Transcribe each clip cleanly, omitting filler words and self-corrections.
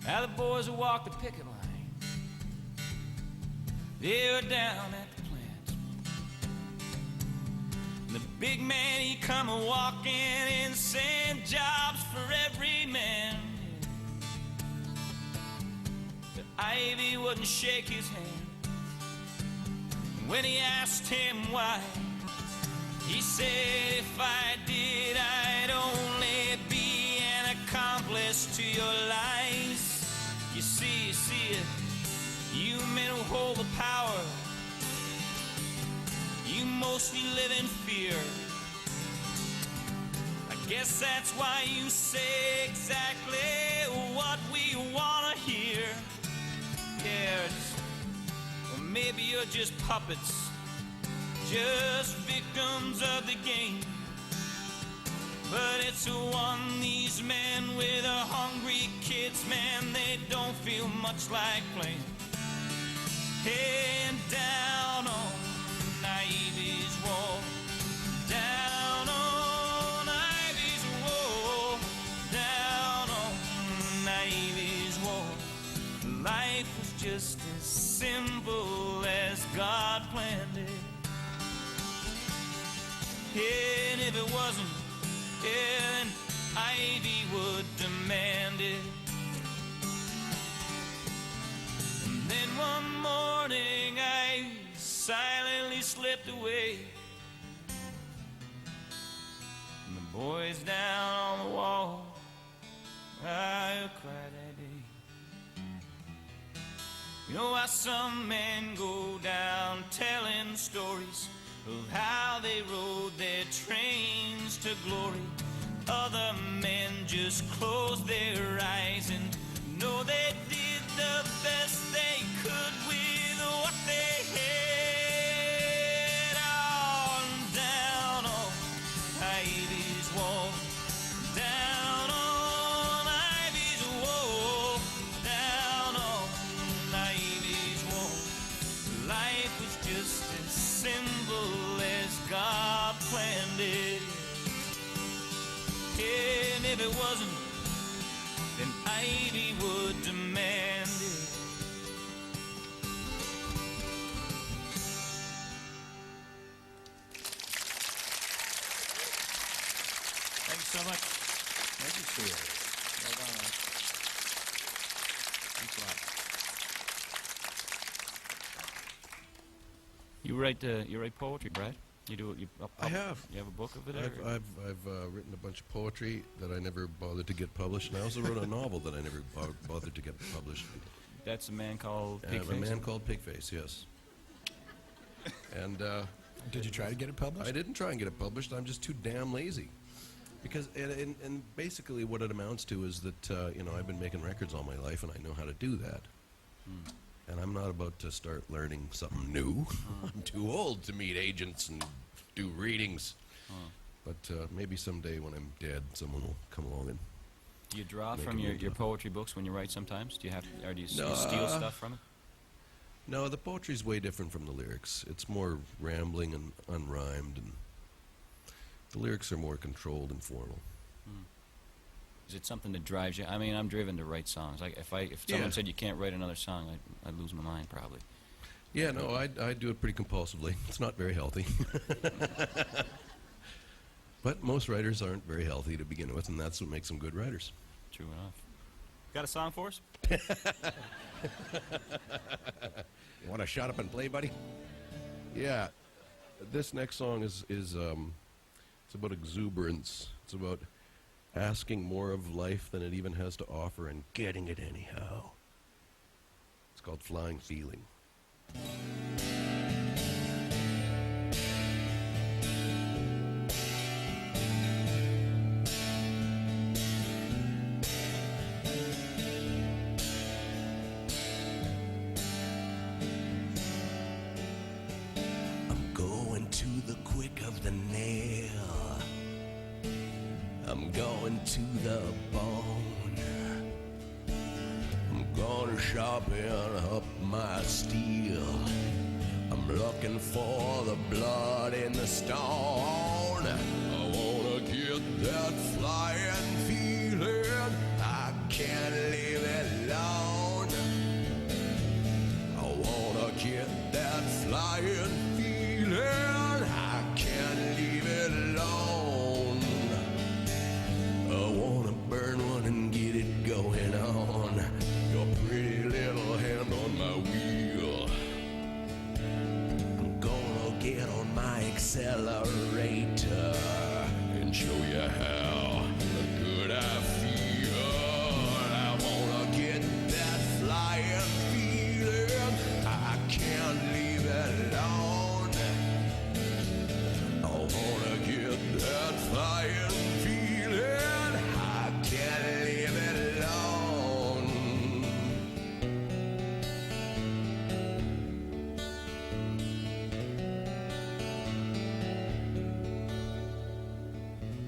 Now the boys who walk the picket line, they were down at the plant. And the big man, he come a-walking and saying jobs for every man. But Ivy wouldn't shake his hand. And when he asked him why, he said, if I did, I'd only be an accomplice to your lies. You see, you men who hold the power, you mostly live in fear. I guess that's why you say exactly what we want to hear. Yeah, or maybe you're just puppets, just victims of the game. But it's one these men with a hungry kids, man, they don't feel much like playing. Hey, and down on Ivy's wall, down on Ivy's wall, down on Ivy's wall, life was just as simple as God planned it. And if it wasn't, then Ivy would demand it. And then one morning I silently slipped away, and the boys down on the wall, I cried that day. You know how some men go down telling stories of how they rode their trains to glory. Other men just closed their eyes and know they did the best they could with what they had. On down on Ivy's wall, down on Ivy's wall, down on Ivy's wall. Life was just as simple as God planned it. And if it wasn't, then Ivy would demand it. Thank you so much. Thank you, Stuart. Well done, man. Thanks a lot. You write poetry, Brad? You do. I have. You have a book of it? I've written a bunch of poetry that I never bothered to get published, and I also wrote a novel that I never bothered to get published. That's a man called Pigface? A man called Pigface, yes. And did you try to get it published? I didn't try and get it published. I'm just too damn lazy. Because and basically what it amounts to is that I've been making records all my life, and I know how to do that. And I'm not about to start learning something new. I'm too old to meet agents and do readings. But maybe someday when I'm dead, someone will come along and. Do you draw from your poetry books when you write sometimes? Do you have, or do you steal stuff from it? No, the poetry's way different from the lyrics. It's more rambling and unrhymed, and the lyrics are more controlled and formal. Is it something that drives you? I mean, I'm driven to write songs. Like if someone said you can't write another song, I'd lose my mind probably. Yeah, no, I do it pretty compulsively. It's not very healthy. But most writers aren't very healthy to begin with, and that's what makes them good writers. True enough. Got a song for us? You want to shut up and play, buddy? Yeah. This next song is it's about exuberance. It's about asking more of life than it even has to offer and getting it anyhow. It's called Flying Feeling. I'm going to the quick of the nail. I'm going to the bone. I'm gonna sharpen up my steel. I'm looking for the blood in the stone. I wanna get that flying feeling. I can't leave it alone. flying feeling. I can't leave it alone. I wanna burn one and get it going on. Your pretty little hand on my wheel. I'm gonna get on my accelerator and show you how good I feel. I wanna get that flying feeling. I can't leave it alone. I wanna get that flying feeling. I can't leave it alone.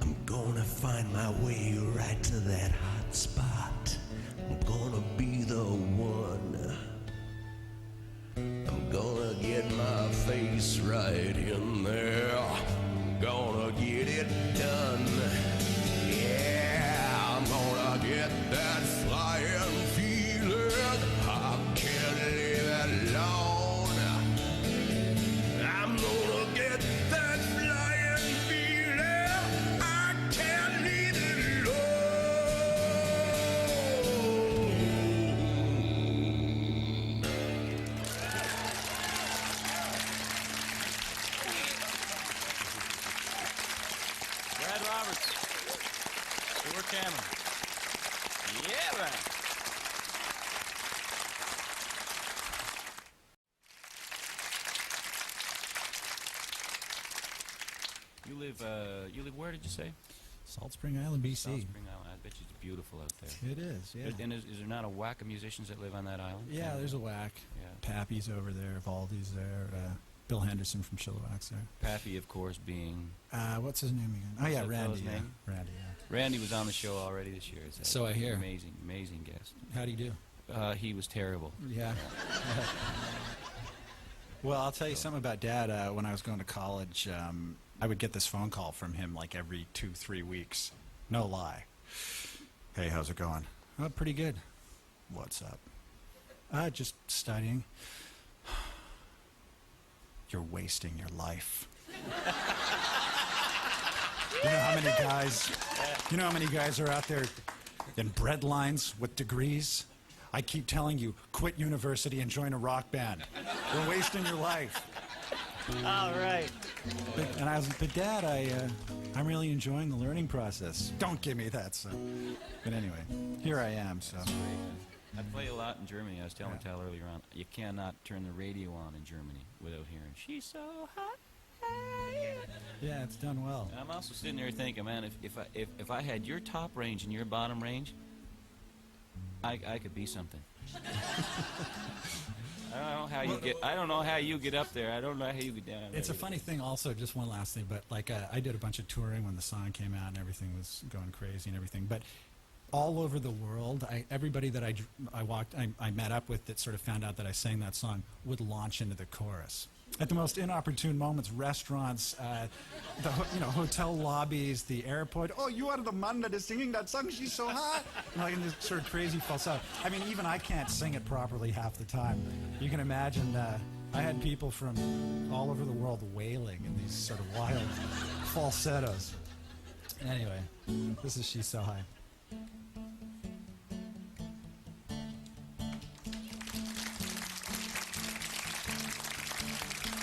I'm gonna find my way right to that hot spot. I'm gonna be the one. I'm gonna get my face right in there. I'm gonna get it done. Yeah, I'm gonna get that flying feeling. I can't leave it alone. I'm gonna get that flying feeling. I can't leave it alone. Brad Roberts. Stuart Cameron. Yeah, right. You live where did you say? Salt Spring Island, BC. South Spring Island. I bet you it's beautiful out there. It is, yeah. And is there not a whack of musicians that live on that island? Yeah, there's a whack. Yeah. Pappy's over there, Valdy's there, Bill Henderson from Chilliwack's there. Pappy, of course, being... What's his name again? Oh, What's yeah, that Randy. fellow's Yeah. name? Randy, yeah. Randy was on the show already this year. It's So I hear. Amazing, amazing guest. How'd he do? He was terrible. Yeah. Well, I'll tell you something about Dad. When I was going to college, I would get this phone call from him like every 2-3 weeks. No lie. Hey, how's it going? Oh, pretty good. What's up? Just studying. You're wasting your life. You know how many guys are out there in bread lines with degrees? I keep telling you, quit university and join a rock band. You're wasting your life. All right. But Dad, I'm really enjoying the learning process. Don't give me that stuff. But anyway, here I am, so. I play a lot in Germany. I was telling Tal earlier on, you cannot turn the radio on in Germany without hearing, she's so hot. Yeah, it's done well. And I'm also sitting there thinking, man, if I had your top range and your bottom range, I could be something. I don't know how you get up there. I don't know how you get down. It's a funny thing also, just one last thing, but like I did a bunch of touring when the song came out and everything was going crazy and everything, but all over the world, everybody that I met up with that sort of found out that I sang that song would launch into the chorus. At the most inopportune moments, restaurants, hotel lobbies, the airport. Oh, you are the man that is singing that song. She's so hot. Like in this sort of crazy falsetto. I mean, even I can't sing it properly half the time. You can imagine. I had people from all over the world wailing in these sort of wild falsettos. Anyway, this is She's So High.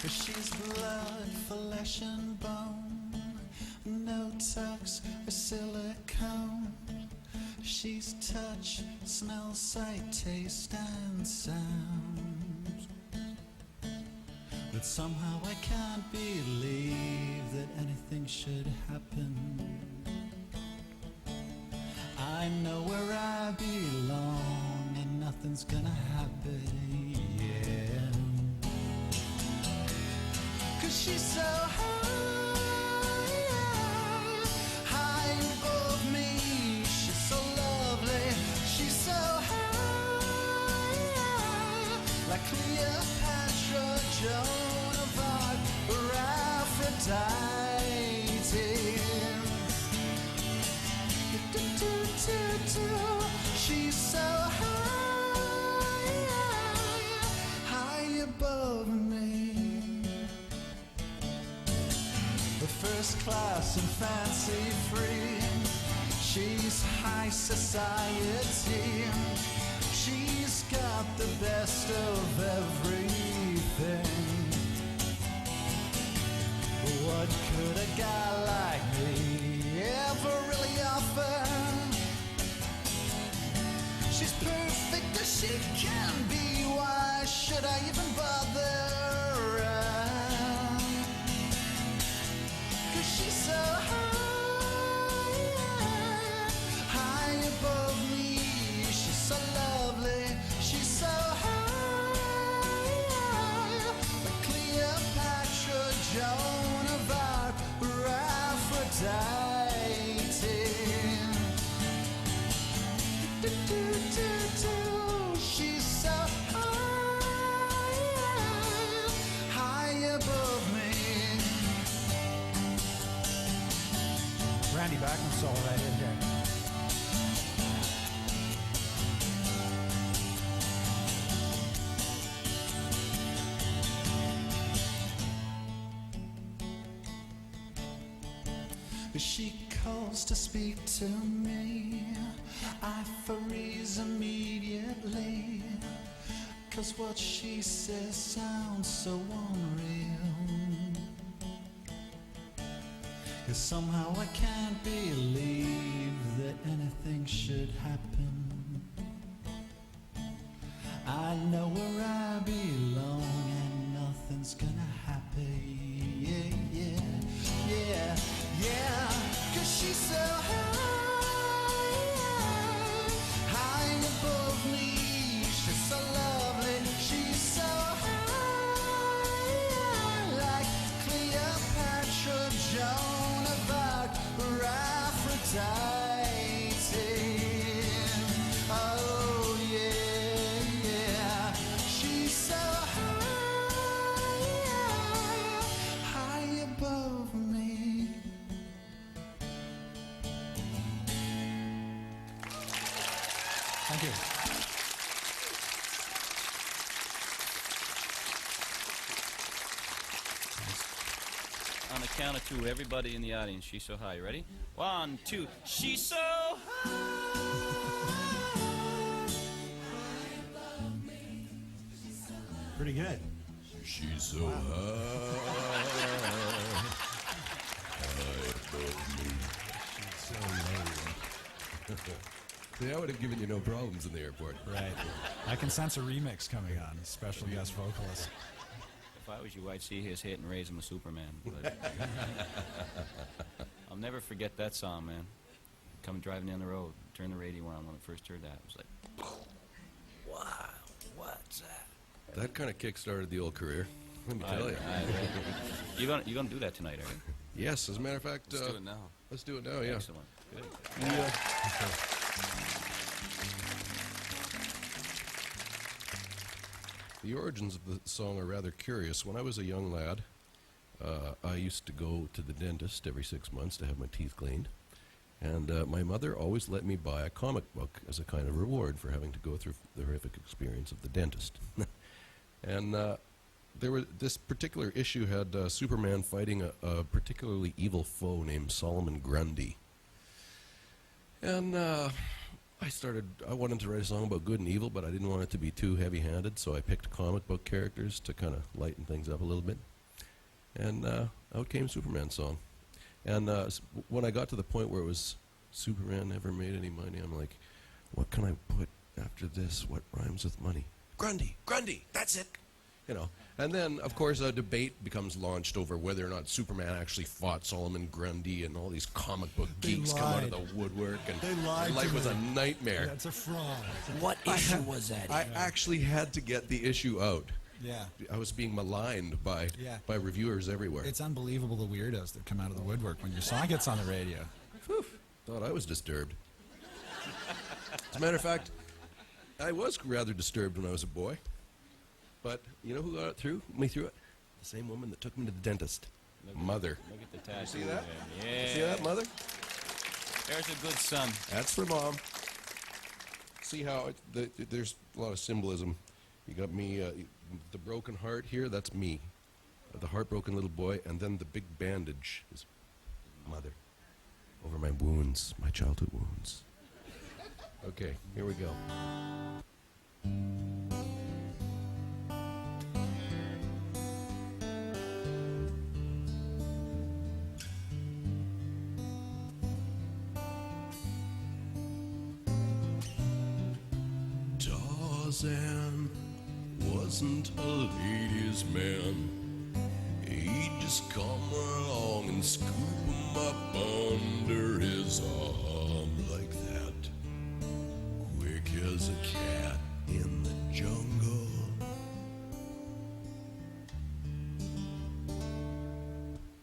She's blood, flesh and bone, no tucks or silicone. She's touch, smell, sight, taste, and sound. But somehow I can't believe that anything should happen. I know where I belong and nothing's gonna happen, yeah. 'Cause she's so high above me. She's so lovely. She's so high, like Cleopatra, Joan of Arc, or Aphrodite. She's so high above me. first class and fancy free. She's high society. She's got the best of everything. What could a guy like me ever really offer? She's perfect as she can be. Why should I even bother? 'Cause she's so high above me. She's so lovely. She's so high. Like Cleopatra, Joan of Arc, or Aphrodite. She's so high above me. Randy Bachman solo right in here. She calls to speak to me. I freeze immediately. 'Cause what she says sounds so unreal. 'Cause somehow I can't believe that anything should happen. I know where I belong and nothing's gonna happen. Yeah, yeah, yeah, yeah. 'Cause she's so high above me. She's so lovely. She's so high, like Cleopatra, Joan of Arc, or Aphrodite. Oh yeah, yeah. She's so high above me. Thank you. On the count of two, everybody in the audience, she's so high. You ready? 1, 2. She's so high. Pretty good. She's so high. See, I would have given you no problems in the airport. Right. I can sense a remix coming on, special guest vocalist. If I was you, I'd see his hit and raise him a Superman. But I'll never forget that song, man. Coming driving down the road, turn the radio on when I first heard that. It was like, wow, what's that? That kind of kick-started the old career. Let me tell you. You're gonna do that tonight, are you? Yes, as a matter of fact. Let's do it now. Let's do it now, yeah. Excellent. Good. The origins of the song are rather curious. When I was a young lad, I used to go to the dentist every 6 months to have my teeth cleaned. And my mother always let me buy a comic book as a kind of reward for having to go through the horrific experience of the dentist. And this particular issue had Superman fighting a particularly evil foe named Solomon Grundy. And I wanted to write a song about good and evil, but I didn't want it to be too heavy-handed, so I picked comic book characters to kind of lighten things up a little bit. And out came Superman's song. And when I got to the point where it was Superman never made any money, I'm like, what can I put after this? What rhymes with money? Grundy, that's it. You know. And then, of course, a debate becomes launched over whether or not Superman actually fought Solomon Grundy, and all these comic book geeks come out of the woodwork, and They lied life to was a me. nightmare. That's a fraud. What issue was that? I actually had to get the issue out. Yeah. I was being maligned by Yeah. reviewers everywhere. It's unbelievable the weirdos that come out of the woodwork when your song gets on the radio. Thought I was disturbed. As a matter of fact, I was rather disturbed when I was a boy. But you know who got me through it? The same woman that took me to the dentist. Mother. Look at the tattoo. See that? Yeah. See that, Mother? There's a good son. That's for Mom. See how there's a lot of symbolism. You got me, the broken heart here, that's me. the heartbroken little boy, and then the big bandage, his mother, over my wounds, my childhood wounds. Okay, here we go. Tarzan wasn't a ladies' man. He'd just come along and scoop him up under his arm like that, quick as a cat in the jungle.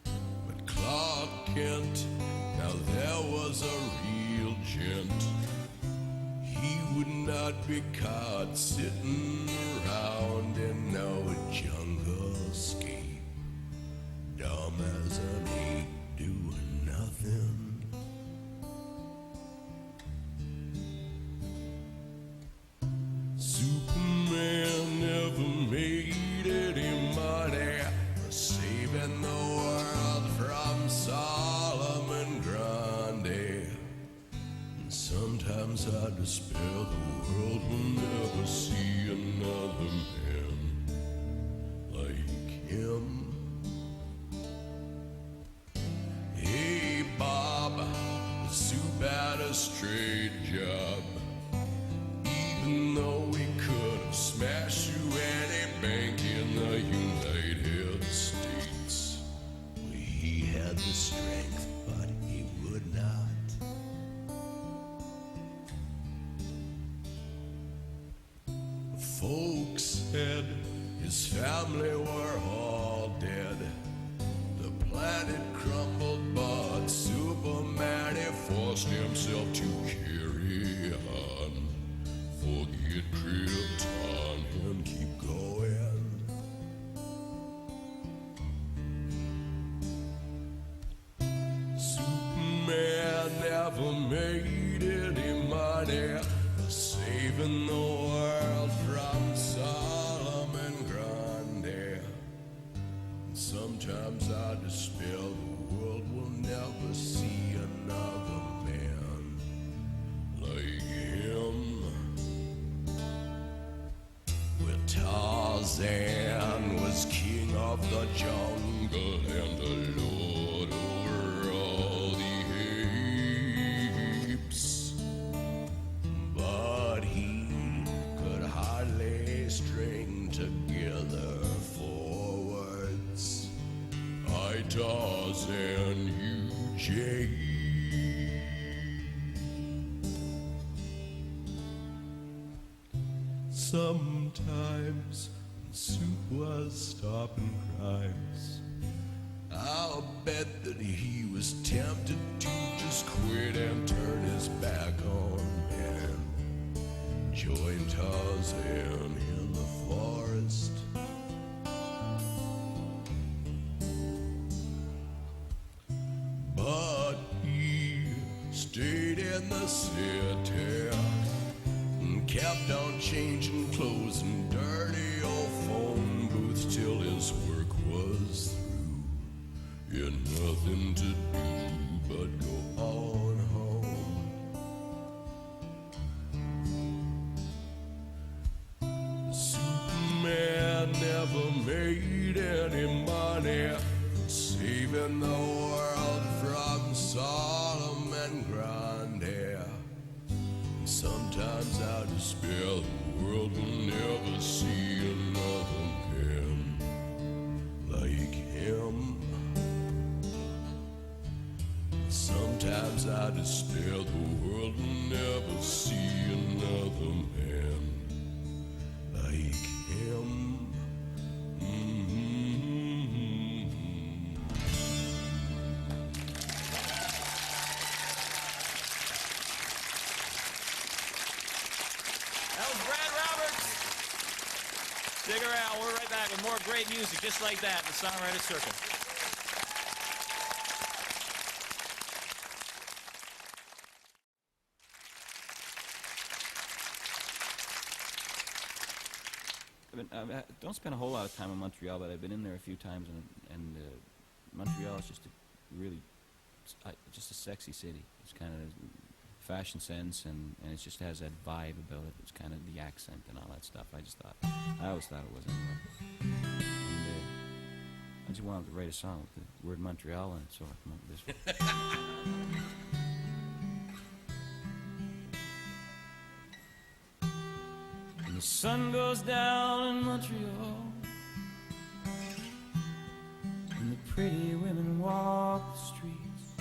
But Clark Kent, now there was a real gent. He would not be caught sitting around in no junglescape, dumb as an ape doing nothing. Superman never made any money saving the world from Solomon Grundy. Sometimes I despair the world will never see another man like him. Hey Bob, the soup had a straight job. Even though we could have smashed you any bank in the United States, he had the strength, but he would not. Folks said his family were all dead. The planet crumbled, but Superman, he forced himself to carry on. Forget Krypton and keep going. Superman never made any money saving the world from Solomon Grundy. Sometimes I despair the world will never see another man like him. Where Tarzan was king of the jungle and the lord over all the apes. But he could hardly string together four words. I, Tarzan, you, Jay. Sometimes when Soup was stopping crimes, I'll bet that he was tempted to just quit and turn his back on man. Join Tarzan in the forest. But he stayed in the city and kept on changing clothes and dirty old phone booths till his work was through. He had nothing to do but go on home. Superman never made any money saving the world from Solomon Grundy. Sometimes I despair the world will never see another man like him. Sometimes I despair the world will never see another man like him. That was Brad Roberts. Stick around. We're right back with more great music just like that in the Songwriters Circle. don't spend a whole lot of time in Montreal, but I've been in there a few times, and Montreal is just just a sexy city. It's kind of fashion sense, and it just has that vibe about it. It's kind of the accent and all that stuff. I always thought it was anyway. And, I just wanted to write a song with the word Montreal in it, so I come up with this one. When the sun goes down in Montreal, and the pretty women walk the streets,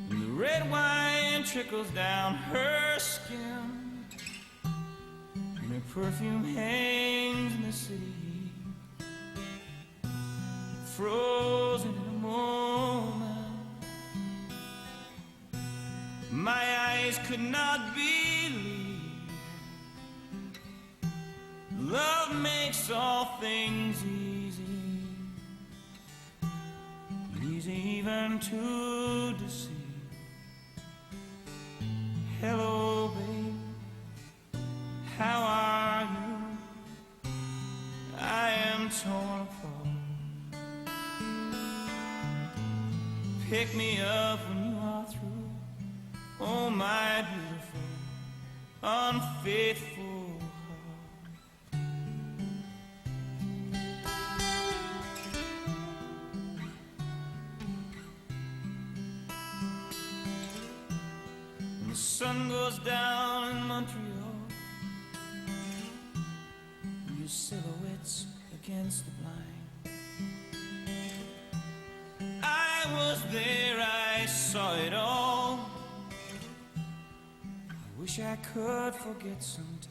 and the red wine trickles down her skin, and her perfume hangs in the city, frozen in a moment. My eyes could not believe love makes all things easy, easy even to deceive. Hello, babe, how are you? I am torn apart. Pick me up when you are through, oh my beautiful, unfaithful heart. When the sun goes down in Montreal, your silhouettes against the blind, I was there, I saw it all. I wish I could forget sometimes.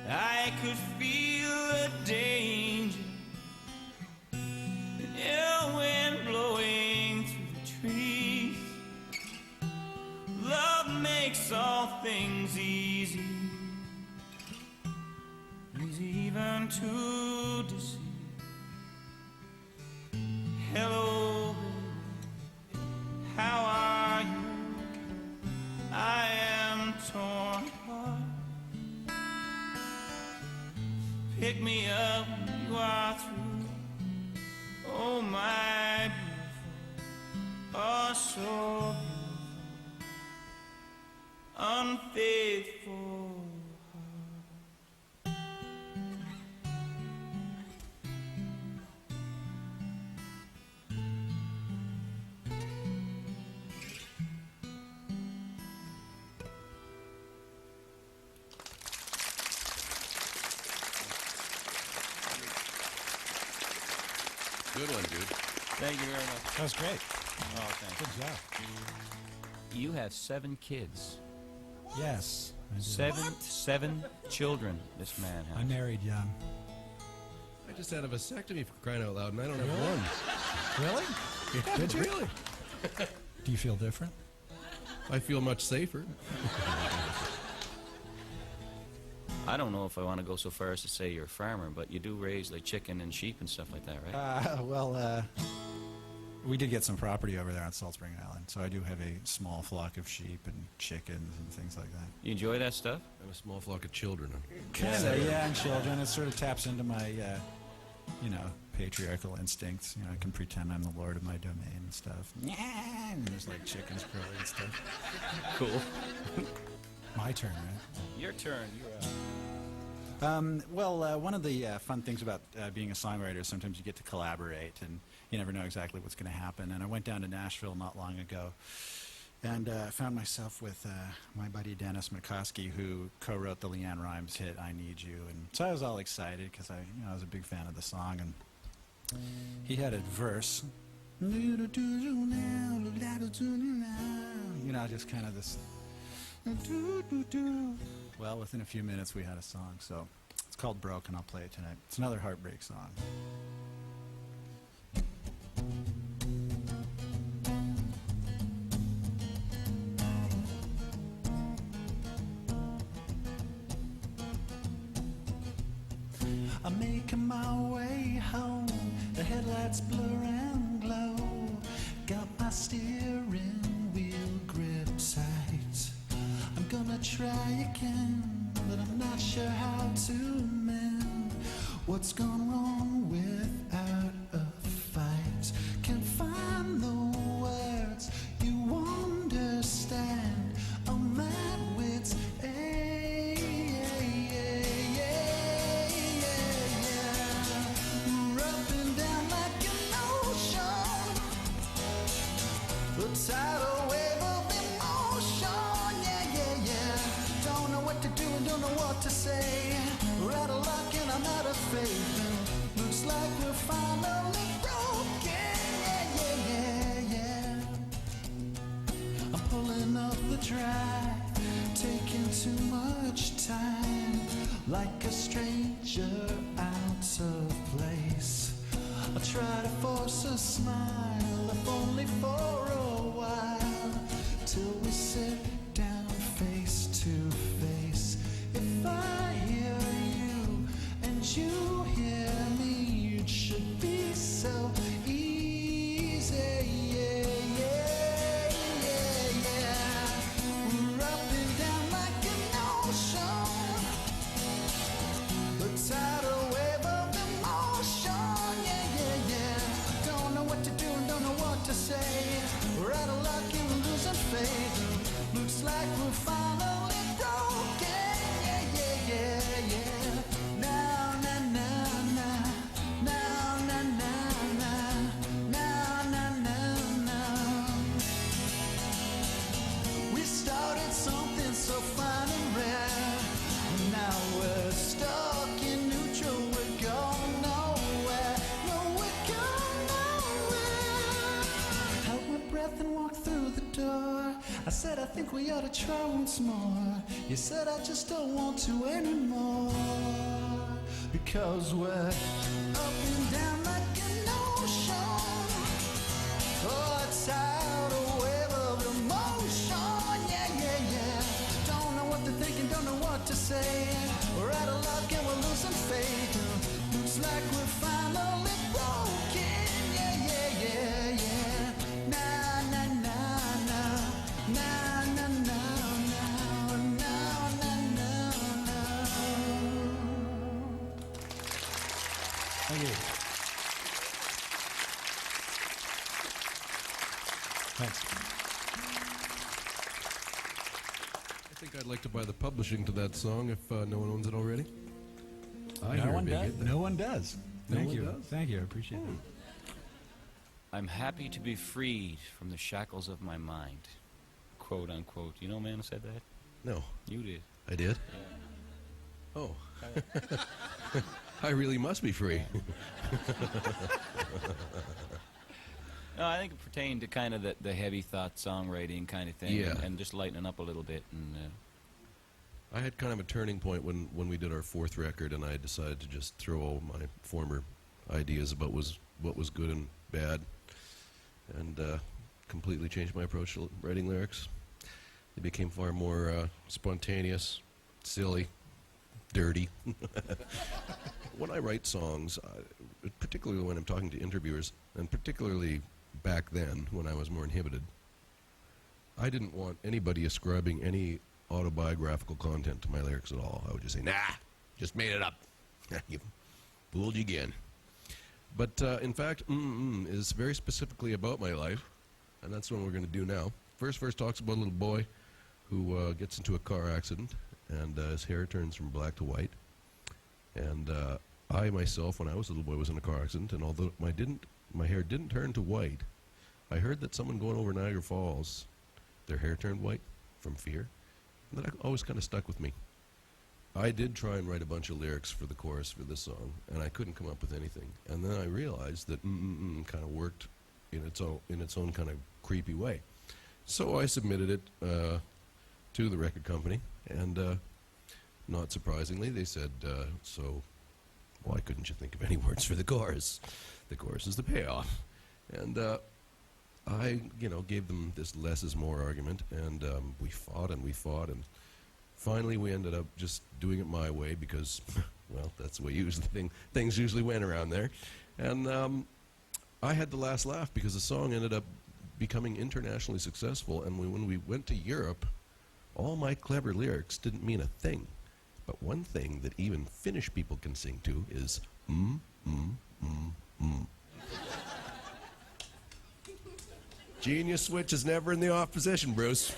I could feel the danger, the ill wind blowing through the trees. Love makes all things easy, easy even to deceive. Hello, baby, how are you? I am torn apart. Pick me up when you are through, oh my beautiful, oh so beautiful, unfaithful. Good one, dude. Thank you very much. That was great. Oh, thanks. Good job. You have 7 kids. Yes. I do. Seven children this man has. I married young. I just had a vasectomy for crying out loud, and I don't have one. Really? Yeah, Did you? Really? Do you feel different? I feel much safer. I don't know if I want to go so far as to say you're a farmer, but you do raise like chicken and sheep and stuff like that, right? We did get some property over there on Salt Spring Island, so I do have a small flock of sheep and chickens and things like that. You enjoy that stuff? And a small flock of children. Kinda, yeah, and children. It sort of taps into my, patriarchal instincts. I can pretend I'm the lord of my domain and stuff. And there's like chickens crowing and stuff. Cool. My turn, right? Your turn. You're up. One of the fun things about being a songwriter is sometimes you get to collaborate, and you never know exactly what's going to happen. And I went down to Nashville not long ago, and found myself with my buddy Dennis McCoskey, who co-wrote the Leanne Rimes hit "I Need You." And so I was all excited because I was a big fan of the song, and he had a verse. Just kind of this. Well, within a few minutes we had a song, so it's called Broke, and I'll play it tonight. It's another heartbreak song. I'm making my way home, the headlights blur and glow, got my steering wheel grip tight. I'm gonna try again. What's gone wrong without a fight? Can't find the words you understand. I'm at wit's end. Up and down like an ocean, the tidal wave of emotion. Don't know what to do and don't know what to say. We're out of luck and I'm out of faith. Looks like we're finally broken. I'm pulling up the drag, taking too much time, like a stranger out of place. I try to force a smile, if only for a while, till we sit down face to face. If I hear you and you hear me, it should be so easy. We're up and down like an ocean, the tidal wave of emotion. Don't know what to do and don't know what to say. We're out of luck and we're losing faith. Looks like we're finally broken. Now, na, na, na. Now, na, na, na. Now, na, na, na. We started something so fine and rare. Now we're stuck in neutral. We're going nowhere. No, we're going nowhere. Held my breath and walked through the door. I said I think we ought to try once more. You said I just don't want to anymore. Because we're up and down like an ocean. Oh, a tidal wave of emotion. Don't know what to think and don't know what to say. We're out of luck and we're losing faith. Looks like we're finally broken. Na, na, na, na. Na, na, na, na. Na, na, na, na. Thank you. Thanks. I think I'd like to buy the publishing to that song if no one owns it already. I hear No a one big does. hit there. No one does. No Thank one you. does? Thank you. I appreciate it. I'm happy to be freed from the shackles of my mind. Quote unquote. You know a man who said that? No, You did. I did. Oh, I really must be free. No, I think it pertained to kind of the heavy thought songwriting kind of thing. Yeah. And just lightening up a little bit. And I had kind of a turning point when we did our fourth record, and I decided to just throw all my former ideas about what was good and bad, and completely changed my approach to writing lyrics. They became far more spontaneous, silly, dirty. When I write songs, particularly when I'm talking to interviewers, and particularly back then when I was more inhibited, I didn't want anybody ascribing any autobiographical content to my lyrics at all. I would just say, nah, just made it up. You fooled you again. But in fact, is very specifically about my life, and that's what we're going to do now. First verse talks about a little boy who gets into a car accident, and his hair turns from black to white. And I myself, when I was a little boy, was in a car accident, and although my hair didn't turn to white, I heard that someone going over Niagara Falls, their hair turned white from fear. And that always kind of stuck with me. I did try and write a bunch of lyrics for the chorus for this song, and I couldn't come up with anything. And then I realized that kind of worked in its own kind of creepy way. So I submitted it to the record company, and not surprisingly, they said, so why couldn't you think of any words for the chorus? The chorus is the payoff. And I, gave them this less is more argument, and we fought, and finally we ended up just doing it my way because, well, that's the way things usually went around there. And I had the last laugh because the song ended up becoming internationally successful, and when we went to Europe, all my clever lyrics didn't mean a thing. But one thing that even Finnish people can sing to is Genius switch is never in the off position, Bruce.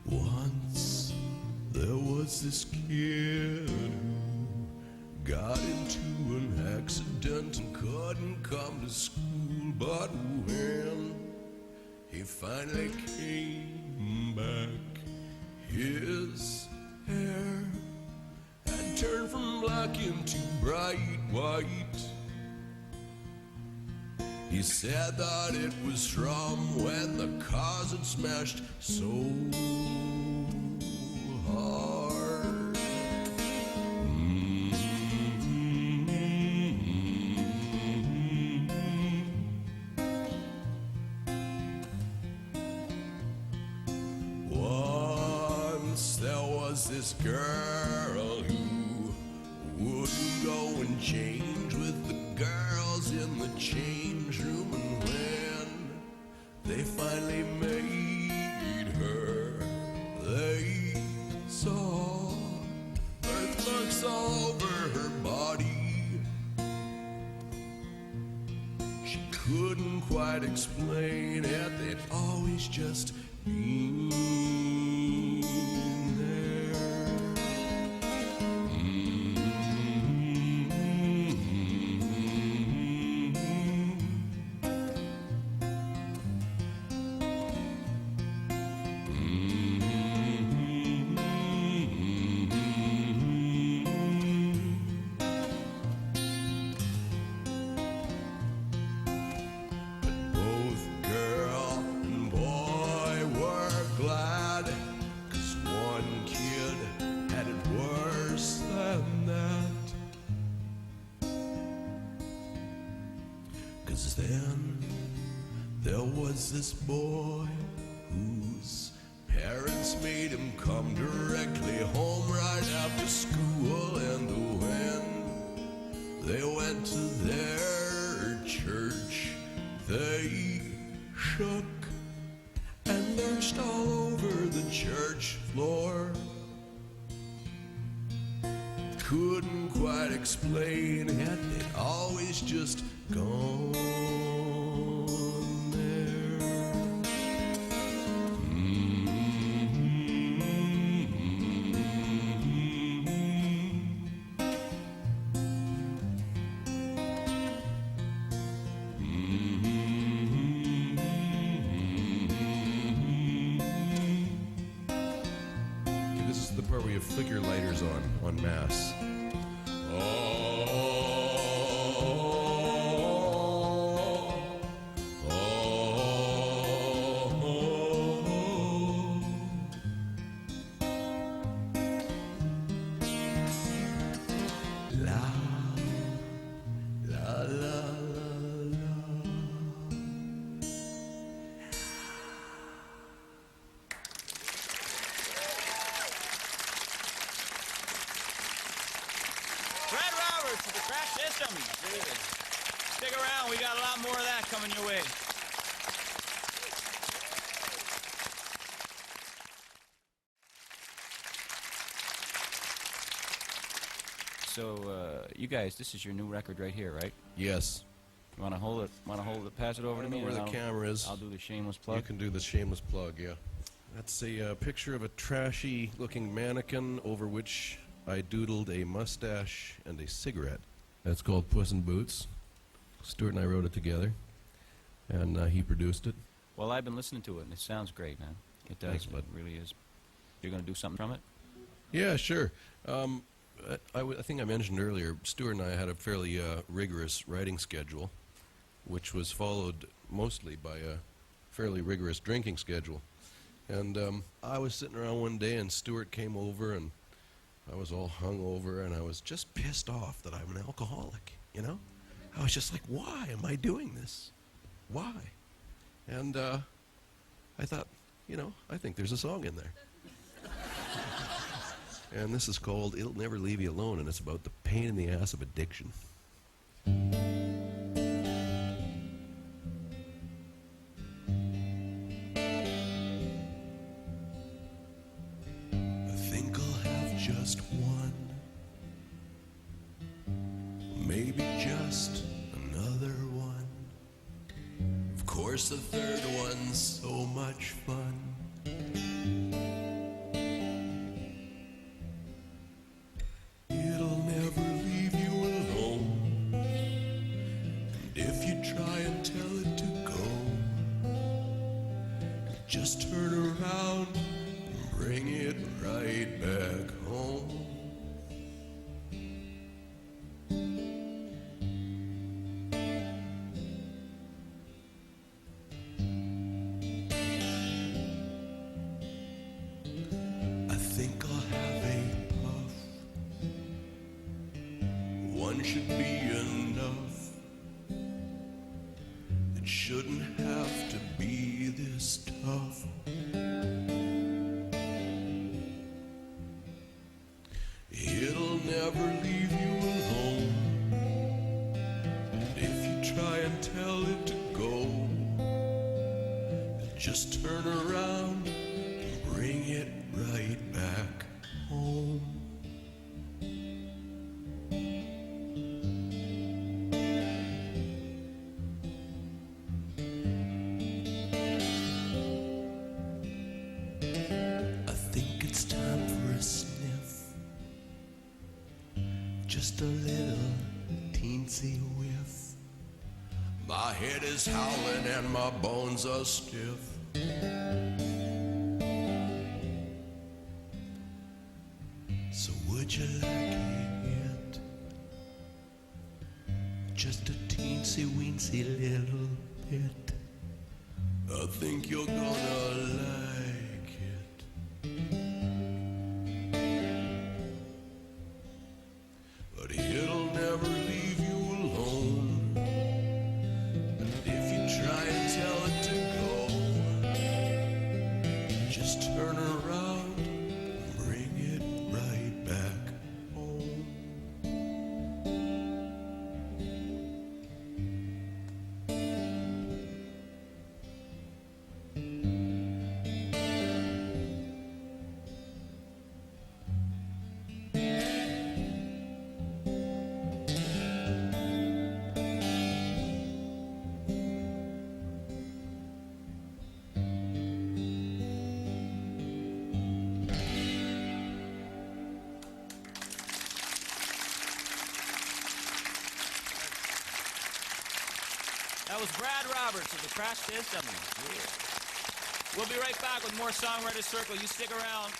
Once there was this kid who got into an accident and couldn't come to school, but when he finally came back, his hair had turned from black into bright white. He said that it was from when the cars had smashed so hard. Once there was this girl who wouldn't go and change with the girls in the change room, and when they finally made her, they saw birthmarks all over her body. She couldn't quite explain it, they'd always just been there. Both girl and boy were glad, 'cause one kid had it worse than that. 'Cause then there was this boy whose parents made him come directly home right after school, and when they went to their church, they shook and lurched all over the church floor. Couldn't quite explain it, they'd always just gone there. This is the part where you flicker lighters on mass. La, la, la, la, la. Fred Roberts of the Crash Systems. Stick around, we got a lot more of that coming your way. So, you guys, this is your new record right here, right? Yes. You want to hold it? Pass it over to me. Where and the I'll- camera is. I'll do the shameless You plug. can do the shameless plug, yeah. That's a picture of a trashy-looking mannequin over which I doodled a mustache and a cigarette. That's called Puss in Boots. Stuart and I wrote it together, and he produced it. Well, I've been listening to it, and it sounds great, man. It does. Thanks, bud. It really is. You're going to do something from it? Yeah, sure. I think I mentioned earlier, Stuart and I had a fairly rigorous writing schedule, which was followed mostly by a fairly rigorous drinking schedule. And I was sitting around one day, and Stuart came over, and I was all hungover, and I was just pissed off that I'm an alcoholic, you know? I was just like, why am I doing this? Why? And I thought, you know, I think there's a song in there. And this is called It'll Never Leave You Alone, and it's about the pain in the ass of addiction. just one, maybe just another one. Of course, the third one's so much fun. It'll never leave you alone, and if you try and tell it to go, just turn around and bring it right back home. I think I'll have a puff. One should be enough. It shouldn't have to be this tough. It'll never leave you alone. If you try and tell it to go, just turn around and bring it right back home. I think it's time for a sniff. Just a little teensy whiff. My head is howling and my bones are stiff. So would you like it? Just a teensy weensy little bit. I think you're gonna like it. But it'll never leave you alone. And if you try and tell it to go, just turn around and bring it right back home. That was Brad Roberts of the Crash Test Dummies. Yeah. We'll be right back with more Songwriters Circle. You stick around.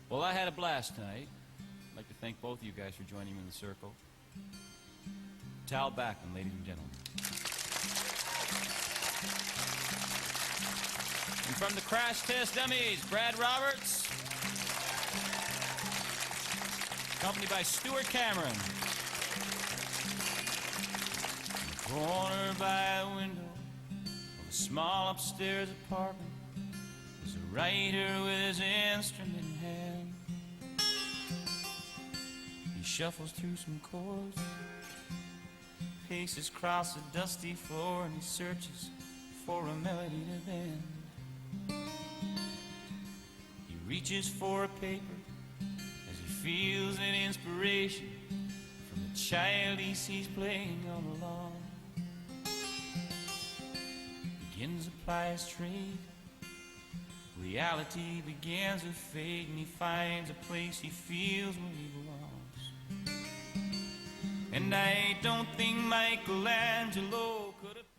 Well, I had a blast tonight. I'd like to thank both of you guys for joining me in the circle. Tal Bachman, ladies and gentlemen. And from the Crash Test Dummies, Brad Roberts, accompanied by Stuart Cameron. In the corner by a window of a small upstairs apartment was a writer with his instrument in hand. He shuffles through some chords, paces across the dusty floor, and he searches for a melody to bend. He reaches for a paper as he feels an inspiration from the child he sees playing on the lawn. Begins to ply his trade. Reality begins to fade, and he finds a place he feels where he belongs. And I don't think Michelangelo could have